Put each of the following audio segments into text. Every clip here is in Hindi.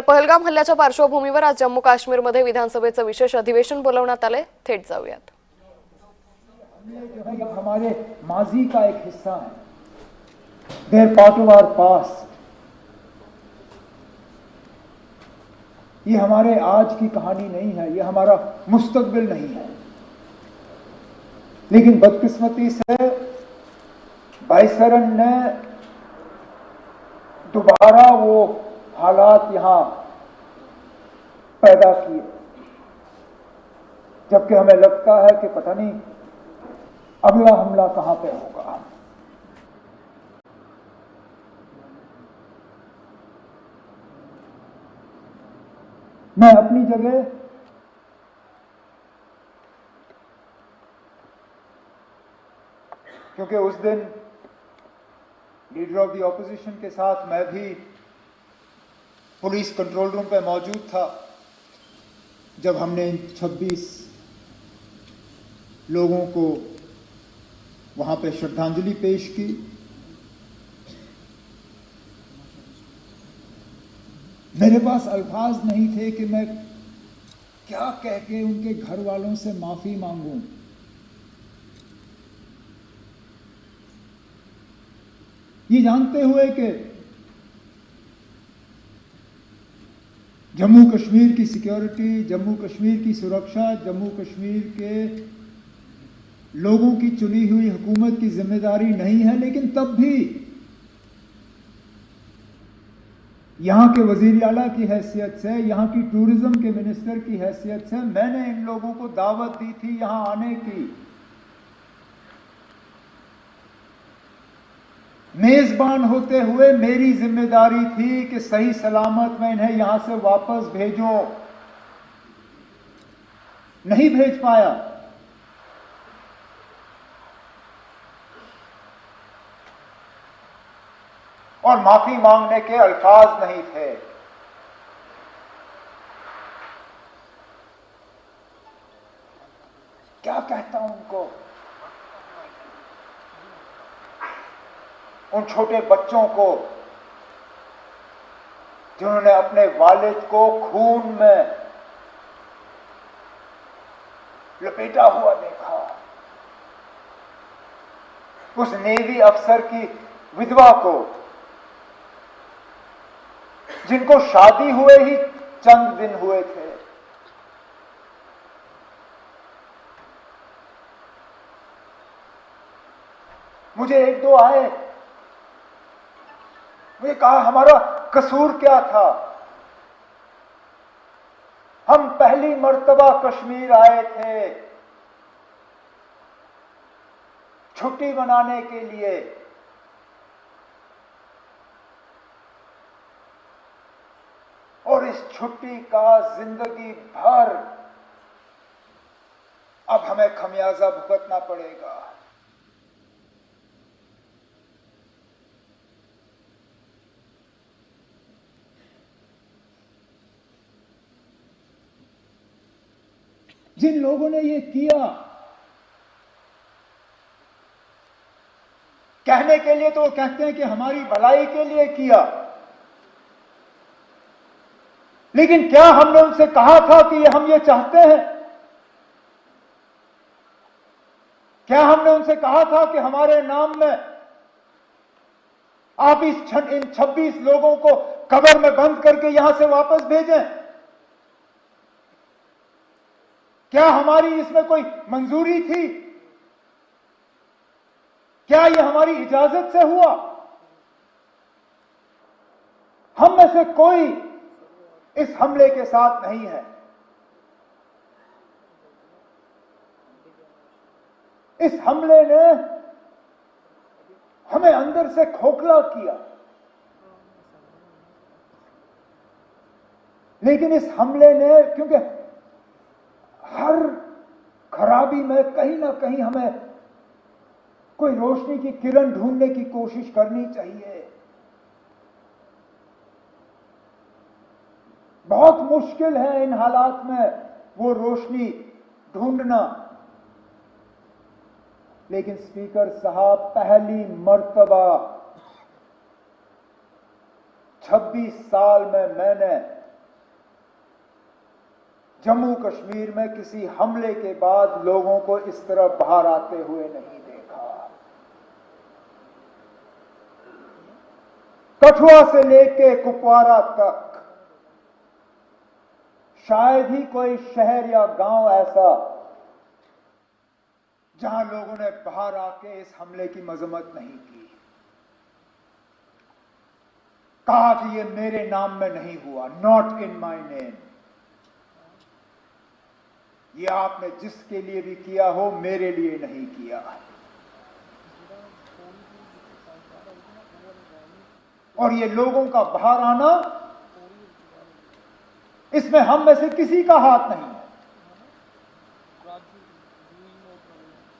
पहलगाम हल्ल्याच्या पार्श्वभूमीवर आज जम्मू काश्मीरमध्ये विधानसभेचं विशेष अधिवेशन बोलवण्यात आले। थेट जाऊयात। हमले हमारे माजी का एक हिस्सा है। They are part of our past। ये हमारे आज की कहानी नहीं है, ये हमारा मुस्तकबिल नहीं है। लेकिन बदकिस्मती से बाइसरन ने दोबारा वो हालात यहां पैदा किए, जबकि हमें लगता है कि पता नहीं अगला हमला कहां पे होगा। मैं अपनी जगह क्योंकि उस दिन लीडर ऑफ द ऑपोजिशन के साथ मैं भी पुलिस कंट्रोल रूम पे मौजूद था जब हमने 26 लोगों को वहां पे श्रद्धांजलि पेश की। मेरे पास अल्फाज नहीं थे कि मैं क्या कह के उनके घर वालों से माफी मांगूं। ये जानते हुए कि जम्मू कश्मीर की सिक्योरिटी, जम्मू कश्मीर की सुरक्षा, जम्मू कश्मीर के लोगों की चुनी हुई हुकूमत की जिम्मेदारी नहीं है, लेकिन तब भी यहां के वजीर आला की हैसियत से, यहां की टूरिज्म के मिनिस्टर की हैसियत से मैंने इन लोगों को दावत दी थी यहां आने की। मेजबान होते हुए मेरी जिम्मेदारी थी कि सही सलामत मैं इन्हें यहां से वापस भेजूं। नहीं भेज पाया। और माफी मांगने के अल्फाज नहीं थे। क्या कहता हूं उनको, उन छोटे बच्चों को जिन्होंने अपने वालिद को खून में लपेटा हुआ देखा, उस नेवी अफसर की विधवा को जिनको शादी हुए ही चंद दिन हुए थे। मुझे एक दो आए, मुझे कहा हमारा कसूर क्या था, हम पहली मर्तबा कश्मीर आए थे छुट्टी मनाने के लिए, और इस छुट्टी का जिंदगी भर अब हमें खमियाजा भुगतना पड़ेगा। जिन लोगों ने ये किया, कहने के लिए तो वो कहते हैं कि हमारी भलाई के लिए किया, लेकिन क्या हमने उनसे कहा था कि हम ये चाहते हैं? क्या हमने उनसे कहा था कि हमारे नाम में आप इन 26 लोगों को कब्र में बंद करके यहां से वापस भेजें? क्या हमारी इसमें कोई मंजूरी थी? क्या यह हमारी इजाजत से हुआ? हम में से कोई इस हमले के साथ नहीं है। इस हमले ने हमें अंदर से खोखला किया, लेकिन इस हमले ने, क्योंकि हर खराबी में कहीं ना कहीं हमें कोई रोशनी की किरण ढूंढने की कोशिश करनी चाहिए। बहुत मुश्किल है इन हालात में वो रोशनी ढूंढना, लेकिन स्पीकर साहब पहली मर्तबा 26 साल में मैंने जम्मू कश्मीर में किसी हमले के बाद लोगों को इस तरह बाहर आते हुए नहीं देखा। कठुआ से लेके कुपवारा तक शायद ही कोई शहर या गांव ऐसा जहां लोगों ने बाहर आके इस हमले की मजम्मत नहीं की, कहा कि ये मेरे नाम में नहीं हुआ, नॉट इन माय नेम। ये आपने जिसके लिए भी किया हो, मेरे लिए नहीं किया। और ये लोगों का बाहर आना, इसमें हम में से किसी का हाथ नहीं है।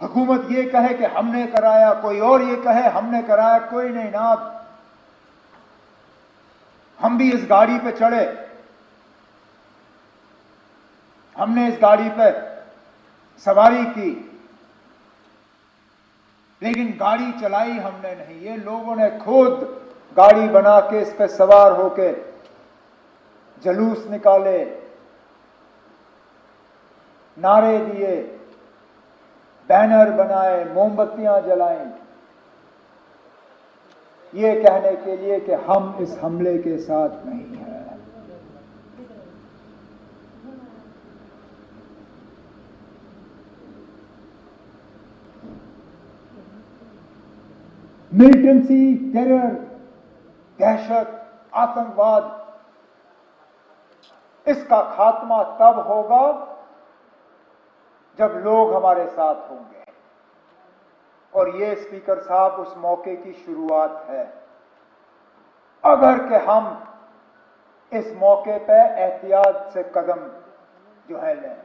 हुकूमत ये कहे कि हमने कराया, कोई और ये कहे हमने कराया, कोई नहीं ना। हम भी इस गाड़ी पे चढ़े, हमने इस गाड़ी पे सवारी की, लेकिन गाड़ी चलाई हमने नहीं। ये लोगों ने खुद गाड़ी बना के इस पे सवार होके जुलूस निकाले, नारे दिए, बैनर बनाए, मोमबत्तियां जलाई, ये कहने के लिए कि हम इस हमले के साथ नहीं हैं। मिलिटेंसी, टेरर, दहशत, आतंकवाद, इसका खात्मा तब होगा जब लोग हमारे साथ होंगे। और ये स्पीकर साहब उस मौके की शुरुआत है। अगर कि हम इस मौके पे एहतियात से कदम जो है लें,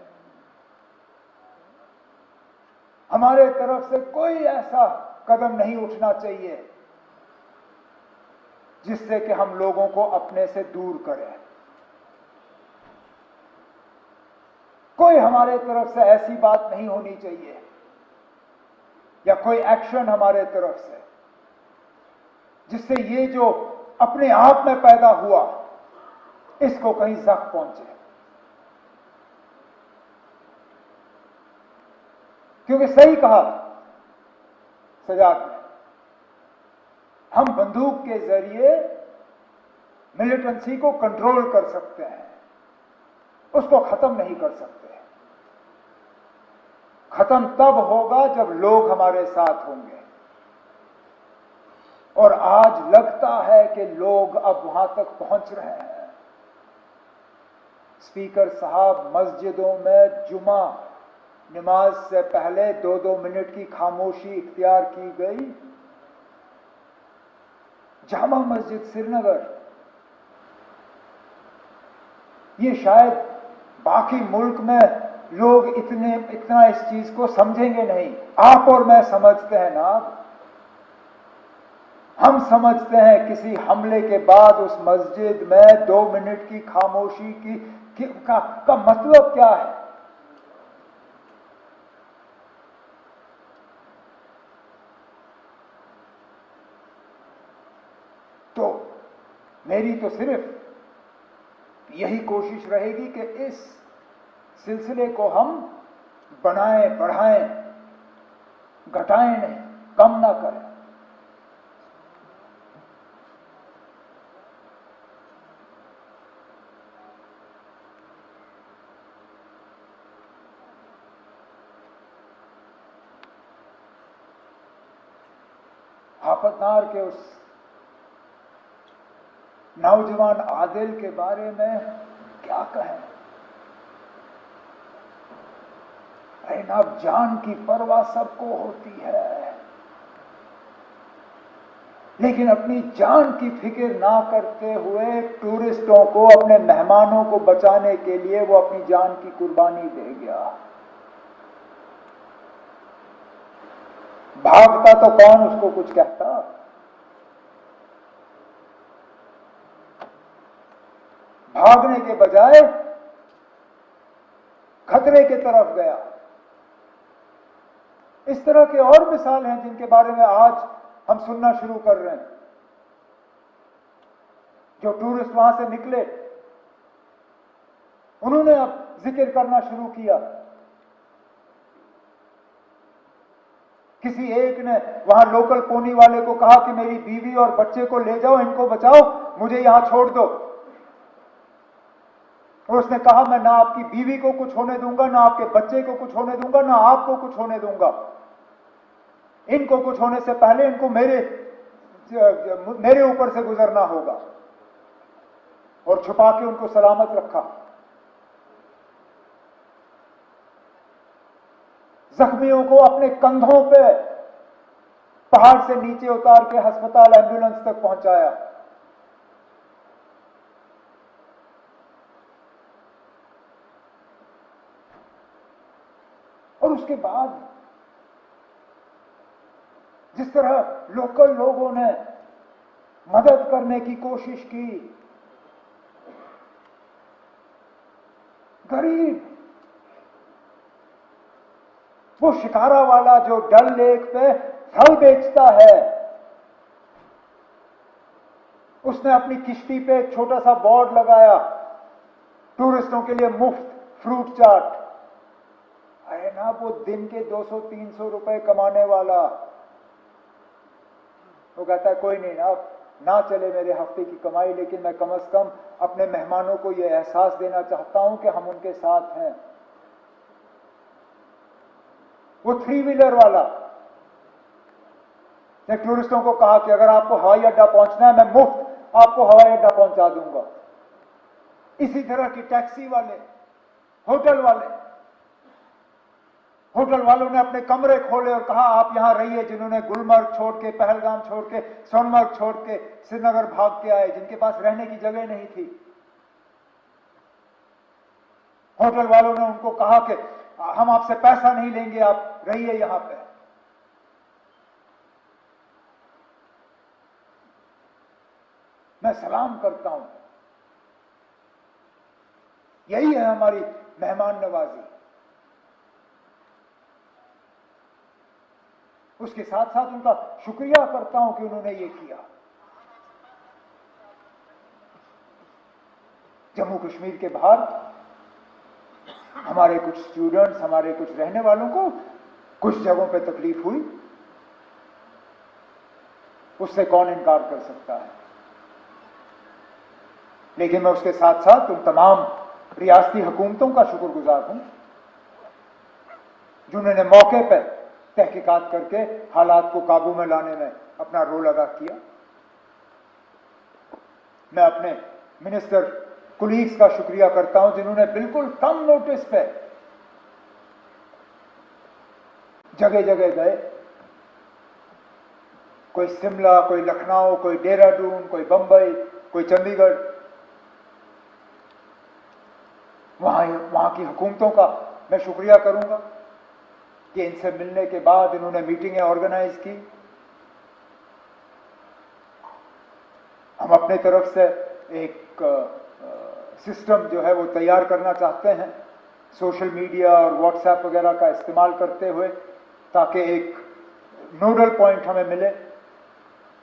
हमारे तरफ से कोई ऐसा कदम नहीं उठना चाहिए जिससे कि हम लोगों को अपने से दूर करें। कोई हमारे तरफ से ऐसी बात नहीं होनी चाहिए या कोई एक्शन हमारे तरफ से जिससे ये जो अपने आप में पैदा हुआ इसको कहीं जख्म पहुंचे। क्योंकि सही कहा सजाद ने, हम बंदूक के जरिए मिलिटेंसी को कंट्रोल कर सकते हैं, उसको खत्म नहीं कर सकते। खत्म तब होगा जब लोग हमारे साथ होंगे। और आज लगता है कि लोग अब वहां तक पहुंच रहे हैं। स्पीकर साहब, मस्जिदों में जुमा नमाज से पहले 2-2 मिनट की खामोशी इख्तियार की गई। जामा मस्जिद श्रीनगर, ये शायद बाकी मुल्क में लोग इतना इस चीज को समझेंगे नहीं। आप और मैं समझते हैं ना। हम समझते हैं किसी हमले के बाद उस मस्जिद में 2 मिनट की खामोशी का मतलब क्या है। तो मेरी तो सिर्फ यही कोशिश रहेगी कि इस सिलसिले को हम बनाएं, बढ़ाएं, घटाएं नहीं, कम ना करें। आपतनार के उस नौजवान आदिल के बारे में क्या कहें। अरे ना, जान की परवाह सबको होती है, लेकिन अपनी जान की फिक्र ना करते हुए टूरिस्टों को, अपने मेहमानों को बचाने के लिए वो अपनी जान की कुर्बानी दे गया। भागता तो कौन उसको कुछ कहता। भागने के बजाय खतरे की तरफ गया। इस तरह के और मिसाल हैं जिनके बारे में आज हम सुनना शुरू कर रहे हैं। जो टूरिस्ट वहां से निकले, उन्होंने अब जिक्र करना शुरू किया। किसी एक ने वहां लोकल पोनी वाले को कहा कि मेरी बीवी और बच्चे को ले जाओ, इनको बचाओ, मुझे यहां छोड़ दो। और उसने कहा मैं ना आपकी बीवी को कुछ होने दूंगा, ना आपके बच्चे को कुछ होने दूंगा, ना आपको कुछ होने दूंगा। इनको कुछ होने से पहले इनको मेरे ऊपर से गुजरना होगा। और छुपा के उनको सलामत रखा। जख्मियों को अपने कंधों पे पहाड़ से नीचे उतार के अस्पताल एम्बुलेंस तक पहुंचाया। और उसके बाद जिस तरह लोकल लोगों ने मदद करने की कोशिश की, गरीब वो शिकारा वाला जो डल लेक पे फल बेचता है, उसने अपनी किश्ती पे एक छोटा सा बोर्ड लगाया, टूरिस्टों के लिए मुफ्त फ्रूट चाट। अरे ना, वो दिन के 200-300 रुपए कमाने वाला, वो कहता है कोई नहीं ना चले मेरे हफ्ते की कमाई, लेकिन मैं कम से कम अपने मेहमानों को यह एहसास देना चाहता हूं कि हम उनके साथ हैं। वो 3 व्हीलर वाला ने टूरिस्टों को कहा कि अगर आपको हवाई अड्डा पहुंचना है, मैं मुफ्त आपको हवाई अड्डा पहुंचा दूंगा। इसी तरह की टैक्सी वाले, होटल वालों ने अपने कमरे खोले और कहा आप यहां रहिए। जिन्होंने गुलमर्ग छोड़ के, पहलगाम छोड़ के, सोनमर्ग छोड़ के श्रीनगर भाग के आए, जिनके पास रहने की जगह नहीं थी, होटल वालों ने उनको कहा कि हम आपसे पैसा नहीं लेंगे, आप रहिए यहां पे। मैं सलाम करता हूं। यही है हमारी मेहमान नवाजी। उसके साथ साथ उनका शुक्रिया करता हूं कि उन्होंने ये किया। जम्मू कश्मीर के बाहर हमारे कुछ स्टूडेंट्स, हमारे कुछ रहने वालों को कुछ जगहों पे तकलीफ हुई, उससे कौन इनकार कर सकता है। लेकिन मैं उसके साथ साथ उन तमाम रियासती हुकूमतों का शुक्रगुजार हूं जिन्होंने मौके पर तहकीकात करके हालात को काबू में लाने में अपना रोल अदा किया। मैं अपने मिनिस्टर कुलीग्स का शुक्रिया करता हूं जिन्होंने बिल्कुल कम नोटिस पे जगह जगह गए। कोई शिमला, कोई लखनऊ, कोई देहरादून, कोई बंबई, कोई चंडीगढ़। वहां की हुकूमतों का मैं शुक्रिया करूंगा कि इनसे मिलने के बाद इन्होंने मीटिंगें ऑर्गेनाइज की। हम अपने तरफ से एक सिस्टम जो है वो तैयार करना चाहते हैं, सोशल मीडिया और व्हाट्सएप वगैरह का इस्तेमाल करते हुए, ताकि एक नोडल पॉइंट हमें मिले।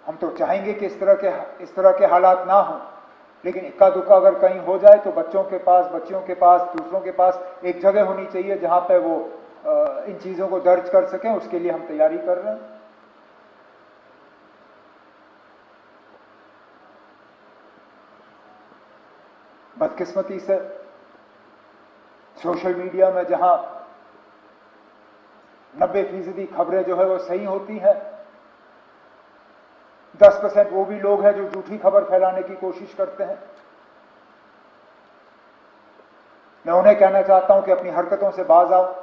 हम तो चाहेंगे कि इस तरह के हालात ना हो, लेकिन इक्का दुक्का अगर कहीं हो जाए तो बच्चियों के पास, दूसरों के पास एक जगह होनी चाहिए जहां पे वो इन चीजों को दर्ज कर सकें। उसके लिए हम तैयारी कर रहे हैं। बदकिस्मती से सोशल मीडिया में जहां 90% खबरें जो है वो सही होती हैं, 10% वो भी लोग हैं जो झूठी खबर फैलाने की कोशिश करते हैं। मैं उन्हें कहना चाहता हूं कि अपनी हरकतों से बाज आओ।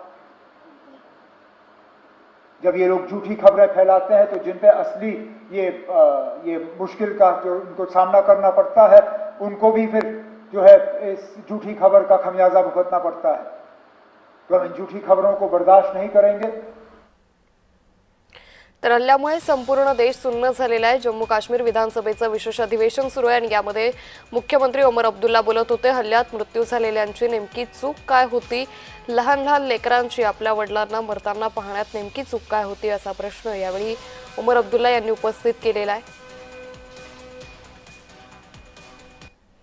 जब ये लोग झूठी खबरें फैलाते हैं तो जिन पे असली ये मुश्किल का जो उनको सामना करना पड़ता है, उनको भी फिर जो है इस झूठी खबर का खमियाजा भुगतना पड़ता है। तो हम इन झूठी खबरों को बर्दाश्त नहीं करेंगे। तर हल्ल्यामुळे संपूर्ण देश सुन्न झालेला आहे। जम्मू काश्मीर विधानसभेचं विशेष अधिवेशन सुरू आहे आणि यामध्ये मुख्यमंत्री ओमर अब्दुल्ला बोलत होते। हल्ल्यात मृत्यू झालेल्यांची नेमकी चूक काय होती, लहान लहान लेकरांची आपल्या वडिलांना मरताना पाहण्यात नेमकी चूक काय होती, असा प्रश्न यावेळी ओमर अब्दुल्ला यांनी उपस्थित केलेला आहे।